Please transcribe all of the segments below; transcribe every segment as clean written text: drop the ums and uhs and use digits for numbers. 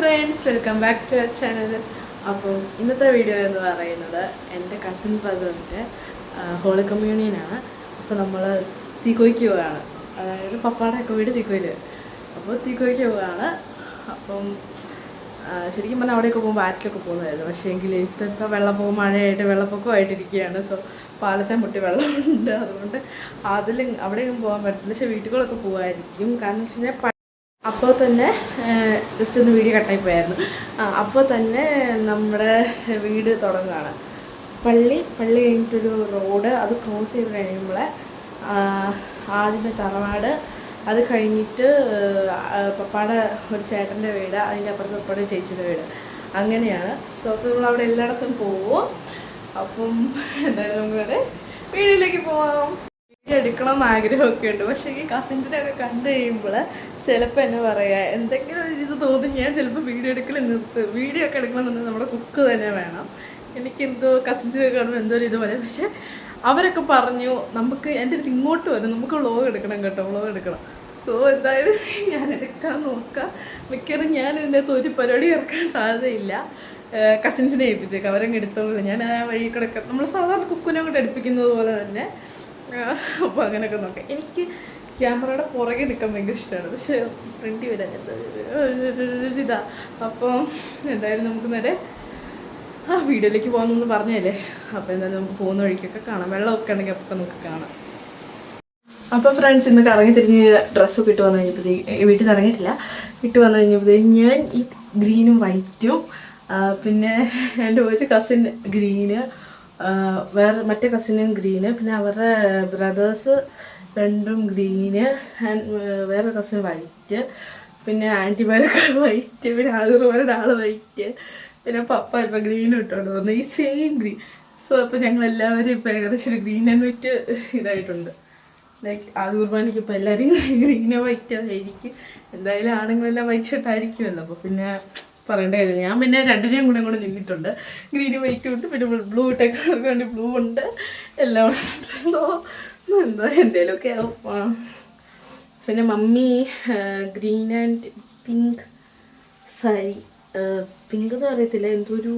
Friends, welcome back to our channel. അപ്പോൾ ഇന്നത്തെ video എന്ന് പറയുന്നത് എൻ്റെ കസിൻ ബ്രദറിൻ്റെ ഹോളി കമ്മ്യൂണിയനാണ്. അപ്പോൾ നമ്മൾ തീക്കോയ്ക്ക് പോവുകയാണ്, അതായത് പപ്പാടെ ഒക്കെ വീട് തീക്കോയിൽ. അപ്പോൾ തീക്കോയ്ക്ക് പോവുകയാണ്. അപ്പം ശരിക്കും പറഞ്ഞാൽ അവിടെയൊക്കെ പോകുമ്പോൾ ആറ്റിലൊക്കെ പോകുന്നതായിരുന്നു. പക്ഷേ എങ്കിൽ ഇപ്പം വെള്ളപ്പൊക്കം, മഴയായിട്ട് വെള്ളപ്പൊക്കമായിട്ടിരിക്കുകയാണ്. സോ പാലത്തെ മുട്ടി വെള്ളമുണ്ട്, അതുകൊണ്ട് അവിടെയൊന്നും പോകാൻ പറ്റില്ല. പക്ഷേ വീട്ടുകളൊക്കെ പോകുമായിരിക്കും. കാരണം വെച്ച് കഴിഞ്ഞാൽ അപ്പോൾ തന്നെ ജസ്റ്റ് ഒന്ന് വീഡിയോ കട്ടായി പോയായിരുന്നു. അപ്പോൾ തന്നെ നമ്മുടെ വീട് തുടങ്ങുകയാണ്. പള്ളി കഴിഞ്ഞിട്ടൊരു റോഡ്, അത് ക്രോസ് ചെയ്ത് കഴിയുമ്പോൾ ആദ്യമേ തറവാട്, അത് കഴിഞ്ഞിട്ട് പപ്പാടെ ഒരു ചേട്ടൻ്റെ വീട്, അതിൻ്റെ അപ്പുറത്ത് പപ്പാടെ ചേച്ചിയുടെ വീട്, അങ്ങനെയാണ്. സോ അപ്പോൾ നമ്മളവിടെ എല്ലായിടത്തും പോവും. അപ്പം എന്തായാലും നമുക്ക് വീഡിയോയിലേക്ക് പോവാം. വീഡിയോ എടുക്കണമെന്ന് ആഗ്രഹമൊക്കെ ഉണ്ട്. പക്ഷേ ഈ കസിൻസിനെയൊക്കെ കണ്ടു കഴിയുമ്പോൾ ചിലപ്പോൾ എന്നെ പറയാം, എന്തെങ്കിലും ഒരു ഇത് തോന്നി ഞാൻ ചിലപ്പോൾ വീഡിയോ എടുക്കൽ നിർത്തും. വീഡിയോ ഒക്കെ എടുക്കണമെന്ന് നമ്മുടെ കുക്ക് തന്നെ വേണം. എനിക്കെന്തോ കസിൻസിനൊക്കെ കാണുമ്പോൾ എന്തോ ഒരു ഇത് പറയാം. പക്ഷേ അവരൊക്കെ പറഞ്ഞു, നമുക്ക് എൻ്റെ അടുത്ത് ഇങ്ങോട്ട് വരും, നമുക്ക് വ്ളോഗ് എടുക്കണം കേട്ടോ, വ്ളോഗ് എടുക്കണം. സോ എന്തായാലും ഞാൻ എടുക്കാൻ നോക്കാം. മിക്കതും ഞാൻ ഇതിൻ്റെ അകത്ത് ഒരു പരിപാടി ഇറക്കാൻ സാധ്യതയില്ല. കസിൻസിനെ ഏൽപ്പിച്ചേക്കാം, അവരങ്ങ് എടുത്തോളൂ. ഞാൻ ആ വഴി കിടക്കാം, നമ്മൾ സാധാരണ കുക്കിനെ കൊണ്ട് എടുപ്പിക്കുന്നത് പോലെ തന്നെ. അപ്പോൾ അങ്ങനെയൊക്കെ നോക്കാം. എനിക്ക് ക്യാമറയുടെ പുറകെ നിൽക്കാൻ ഭയങ്കര ഇഷ്ടമാണ്, പക്ഷേ ഫ്രണ്ടിൽ വരാൻ ഇതാ. അപ്പോൾ എന്തായാലും നമുക്ക് നേരെ വീഡിയോയിലേക്ക് പോകുന്നതെന്ന് പറഞ്ഞല്ലേ. അപ്പോൾ എന്തായാലും നമുക്ക് പോകുന്ന വഴിക്കൊക്കെ കാണാം. വെള്ളമൊക്കെ ഉണ്ടെങ്കിൽ അപ്പോൾ നമുക്ക് കാണാം. അപ്പോൾ ഫ്രണ്ട്സ്, ഇന്ന് കറങ്ങി തിരിഞ്ഞ് ഡ്രസ്സൊക്കെ ഇട്ട് വന്നു കഴിഞ്ഞപ്പോഴത്തേക്ക്, വീട്ടിൽ നിന്ന് ഇറങ്ങിയിട്ടില്ല, ഇട്ട് വന്നു കഴിഞ്ഞപ്പോഴത്തേക്ക് ഞാൻ ഈ ഗ്രീനും വൈറ്റും, പിന്നെ എൻ്റെ ഒരു കസിൻ ഗ്രീന്, വേറെ മറ്റേ കസിനും ഗ്രീന്, പിന്നെ അവരുടെ ബ്രദേഴ്സ് രണ്ടും ഗ്രീന്, വേറെ കസിൻ വൈറ്റ്, പിന്നെ ആൻറ്റിമാരൊക്കെ വൈറ്റ്, പിന്നെ ആദൂർമാരുടെ ആൾ വൈറ്റ്, പിന്നെ പപ്പ ഇപ്പം ഗ്രീനും ഇട്ടുകൊണ്ട് വന്നു, ഈ സെയിം ഗ്രീൻ. സോ അപ്പോൾ ഞങ്ങളെല്ലാവരും ഇപ്പോൾ ഏകദേശം ഒരു ഗ്രീൻ ആൻഡ് വൈറ്റ് ഇതായിട്ടുണ്ട്. ലൈക്ക് ആദൂർമാനിക്ക് ഇപ്പോൾ എല്ലാവരും ഗ്രീനോ വൈറ്റോ ആയിരിക്കും. എന്തായാലും ആണുങ്ങളെല്ലാം വൈറ്റ് ഷർട്ട് ആയിരിക്കുമല്ലോ. അപ്പോൾ പിന്നെ പറയേണ്ട കാര്യം, ഞാൻ പിന്നെ രണ്ടിനെയും കൂടെ നിന്നിട്ടുണ്ട്. ഗ്രീനും വൈറ്റും ഉണ്ട്, പിന്നെ ബ്ലൂ ഇട്ടൊക്കെ വേണ്ടി ബ്ലൂ ഉണ്ട്, എല്ലാം ഉണ്ട്. സോ എന്താ എന്തേലുമൊക്കെ ആവും. പിന്നെ mummy green and pink sari, pink എന്ന് പറയത്തില്ല, എന്തോ ഒരു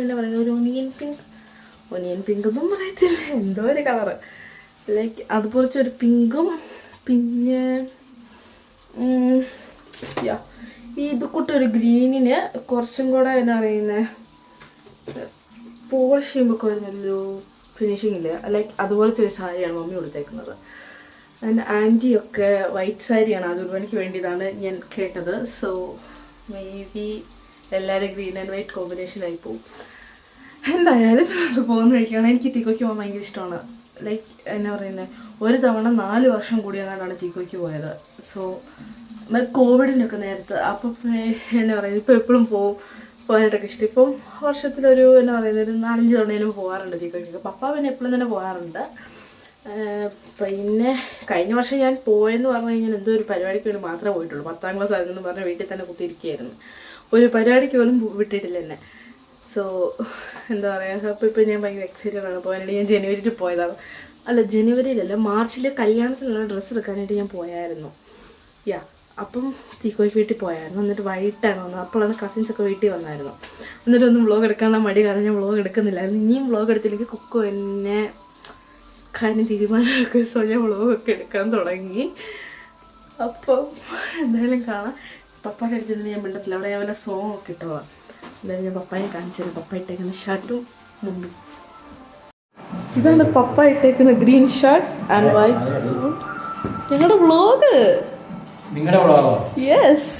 എന്നാ പറയുന്നത്, ഒരു ഒനിയൻ പിങ്ക് ഒന്നും പറയത്തില്ല, എന്തോ ഒരു കളറ്, ലൈക്ക് അതുപോലത്തെ ഒരു പിങ്കും, പിന്നെ ഇത് കൂട്ടൊരു ഗ്രീനിന് കുറച്ചും കൂടെ എന്നാ പറയുന്നത്, പോളിഷ് ചെയ്യുമ്പോൾ വരുന്നൊരു ഫിനിഷിംഗ് ഇല്ല, ലൈക്ക് അതുപോലത്തെ ഒരു സാരിയാണ് മമ്മി കൊടുത്തേക്കുന്നത്. ആൻഡ് ആൻറ്റിയൊക്കെ വൈറ്റ് സാരിയാണ് അതുപണിക്ക് വേണ്ടിയതാണ് ഞാൻ കേട്ടത്. സോ മേ ബി എല്ലാവരും ഗ്രീൻ ആൻഡ് വൈറ്റ് കോമ്പിനേഷനായി പോകും. എന്തായാലും അത് പോകുന്ന വഴിക്കാണ്. എനിക്ക് തീക്കോയ്ക്ക് പോകാൻ ഭയങ്കര ഇഷ്ടമാണ്. ലൈക്ക് എന്നാ പറയുന്നത്, ഒരു തവണ 4 വർഷം കൂടിയാണ് തീക്കോയ്ക്ക് പോയത്. സോ കോവിഡിനൊക്കെ നേരത്ത്, അപ്പം എന്നാ പറയുന്നത്, ഇപ്പോൾ എപ്പോഴും പോകാനായിട്ടൊക്കെ ഇഷ്ടം. ഇപ്പം വർഷത്തിലൊരു എന്നാ പറയുന്നത്, ഒരു 4-5 തവണയിലും പോകാറുണ്ട് തീക്കോയ്ക്കൊക്കെ. പപ്പ പിന്നെ എപ്പോഴും തന്നെ പോകാറുണ്ട്. പിന്നെ കഴിഞ്ഞ വർഷം ഞാൻ പോയെന്ന് പറഞ്ഞു കഴിഞ്ഞാൽ എന്തോ ഒരു പരിപാടിക്ക് വേണ്ടി മാത്രമേ പോയിട്ടുള്ളൂ. 10ാം ക്ലാസ് ആയിരുന്നു പറഞ്ഞാൽ വീട്ടിൽ തന്നെ കുത്തിയിരിക്കുകയായിരുന്നു, ഒരു പരിപാടിക്ക് പോലും വിട്ടിട്ടില്ല എന്നെ. സോ എന്താ പറയുക, അപ്പോൾ ഇപ്പോൾ ഞാൻ ഭയങ്കര എക്സൈറ്റഡ് ആണ് പോകാനായിട്ട്. ഞാൻ ജനുവരിയിൽ പോയതാണ്, അല്ല ജനുവരിയിലല്ല, മാർച്ചിൽ കല്യാണത്തിനുള്ള ഡ്രസ്സ് എടുക്കാനായിട്ട് ഞാൻ പോയായിരുന്നു. അപ്പം തീക്കോയ്ക്ക് വീട്ടിൽ പോയായിരുന്നു. എന്നിട്ട് വൈകിട്ടാണ് വന്നത്. അപ്പോഴാണ് കസിൻസൊക്കെ വീട്ടിൽ വന്നായിരുന്നു. എന്നിട്ട് ഒന്നും വ്ളോഗ് എടുക്കാനുള്ള മടി കാരണം ഞാൻ വ്ളോഗ് എടുക്കുന്നില്ലായിരുന്നു. ഇനിയും വ്ളോഗ് എടുത്തില്ലെങ്കിൽ കുക്കു എന്നെ കാര്യം തീരുമാനമൊക്കെ. സോ ഞാൻ വ്ളോഗൊക്കെ എടുക്കാൻ തുടങ്ങി. അപ്പം എന്തായാലും കാണാം. പപ്പായുടെ അടുത്ത് ഞാൻ മിണ്ടത്തില്ല, അവിടെ ഞാൻ വല്ല സോങ് ഒക്കെ ഇട്ടോളാം. എന്തായാലും ഞാൻ പപ്പായെ കാണിച്ചത്. പപ്പ ഇട്ടേക്കുന്ന ഷർട്ടും മുമ്പ് ഇതാണ്. പപ്പ ഇട്ടേക്കുന്ന ഗ്രീൻ ഷർട്ട് ആൻഡ് വൈറ്റ്. ഞങ്ങളുടെ വ്ളോഗ്, യെസ്.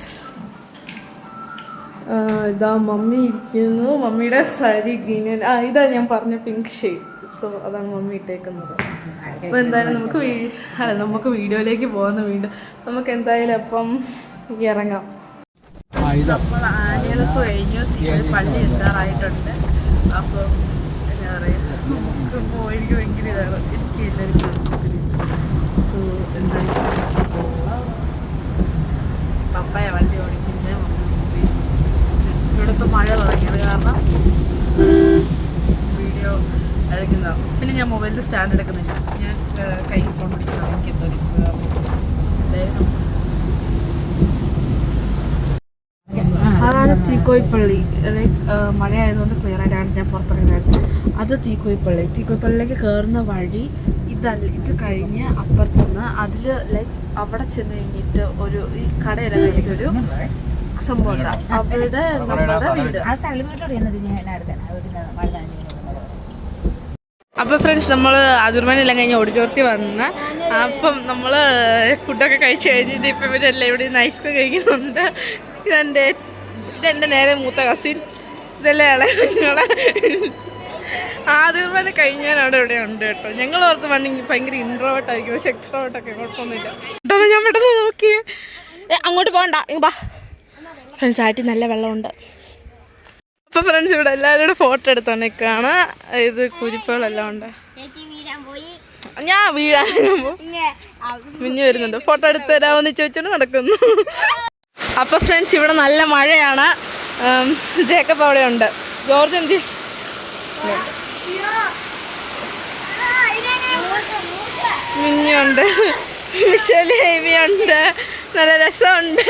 ഇതാ മമ്മി ഇരിക്കുന്നു. മമ്മിയുടെ സാരി ഗ്രീൻ ആൻഡ് ഇതാ ഞാൻ പറഞ്ഞ പിങ്ക് ഷെയ്ഡ്. സോ അതാണ് മമ്മി ഇട്ടേക്കുന്നത്. അപ്പോൾ എന്തായാലും നമുക്ക് വീഡിയോയിലേക്ക് പോകുന്ന വീണ്ടും നമുക്ക് എന്തായാലും അപ്പം ഇറങ്ങാം. നമ്മൾ ആനകൾക്ക് കഴിഞ്ഞു, പള്ളി എത്താറായിട്ടുണ്ട്. അപ്പം എന്താ പറയുക, നമുക്ക് എനിക്ക് ഭയങ്കര ഇതാണ്, എനിക്ക് എല്ലാവർക്കും. സോ എന്തായാലും പപ്പായ വണ്ടി ഓടിക്കുന്ന ഇവിടുത്തെ മഴ തുടങ്ങിയത് കാരണം വീഡിയോ എടുക്കുന്നതാണ്. പിന്നെ ഞാൻ മൊബൈലിൽ സ്റ്റാൻഡ് എടുക്കുന്നില്ല, ഞാൻ കയ്യിൽ ഫോൺ പിടിക്കുന്നത്. എനിക്ക് എന്തോ എന്തായാലും അതാണ് തീക്കോയിപ്പള്ളി. ലൈക്ക് മഴയായതുകൊണ്ട് ക്ലിയർ ആയിട്ടാണ് ഞാൻ പുറത്തിറങ്ങി കാണിച്ചത്. അത് തീക്കോയിപ്പള്ളിയിലേക്ക് കയറുന്ന വഴി ഇതല്ല. ഇത് കഴിഞ്ഞ് അപ്പുറത്തുനിന്ന് അതിൽ ലൈക്ക് അവിടെ ചെന്ന് കഴിഞ്ഞിട്ട് ഒരു ഈ കടയില കഴിഞ്ഞിട്ടൊരു സംഭവം ഉണ്ട്. അവിടെ നമ്മുടെ വീട്. അപ്പോൾ ഫ്രണ്ട്സ്, നമ്മൾ അതിർമനെല്ലാം കഴിഞ്ഞ് ഓഡിറ്റോറിയത്തിൽ വന്ന് അപ്പം നമ്മൾ ഫുഡൊക്കെ കഴിച്ച് കഴിഞ്ഞിട്ട് ഇപ്പം ഇവരെല്ലാം ഇവിടെ നിന്ന് ഐസ്ക്രീം കഴിക്കുന്നുണ്ട്. ഇതെൻ്റെ നേരെ മൂത്ത കസിൻ, ഇതെല്ലാം ഇളങ്ങളെ ആതിർമന കഴിഞ്ഞാൽ ഇവിടെ ഉണ്ട് കേട്ടോ. ഞങ്ങൾ ഓർത്ത് വന്നെങ്കിൽ ഭയങ്കര ഇൻട്രോവേർട്ടായിരിക്കും, പക്ഷെ എക്സ്ട്രോവേർട്ടൊക്കെ കുഴപ്പമൊന്നുമില്ല കേട്ടോ. ഞാൻ പെട്ടെന്ന് നോക്കി അങ്ങോട്ട് പോകണ്ട ബാ ഫ്രണ്ട്സ്. ആറ്റി നല്ല വെള്ളമുണ്ട്. അപ്പോൾ ഫ്രണ്ട്സ്, ഇവിടെ എല്ലാവരും ഫോട്ടോ എടുത്തോണ്ടിരിക്കുകയാണ്. ഇത് കുരിപ്പുകളെല്ലാം ഉണ്ട്. ഞാൻ വീഴാൻ മിഞ്ഞു വരുന്നുണ്ട്. ഫോട്ടോ എടുത്ത് തരാമെന്ന് ചോദിച്ചോണ്ട് നടക്കുന്നു. അപ്പോൾ ഫ്രണ്ട്സ്, ഇവിടെ നല്ല മഴയാണ്. ജേക്കബ് അവിടെ ഉണ്ട്. ജോർജ് എന്തി മിഞ്ഞുണ്ട്, മിഷേൽ ഹേവിയുണ്ട്. നല്ല രസമുണ്ട്.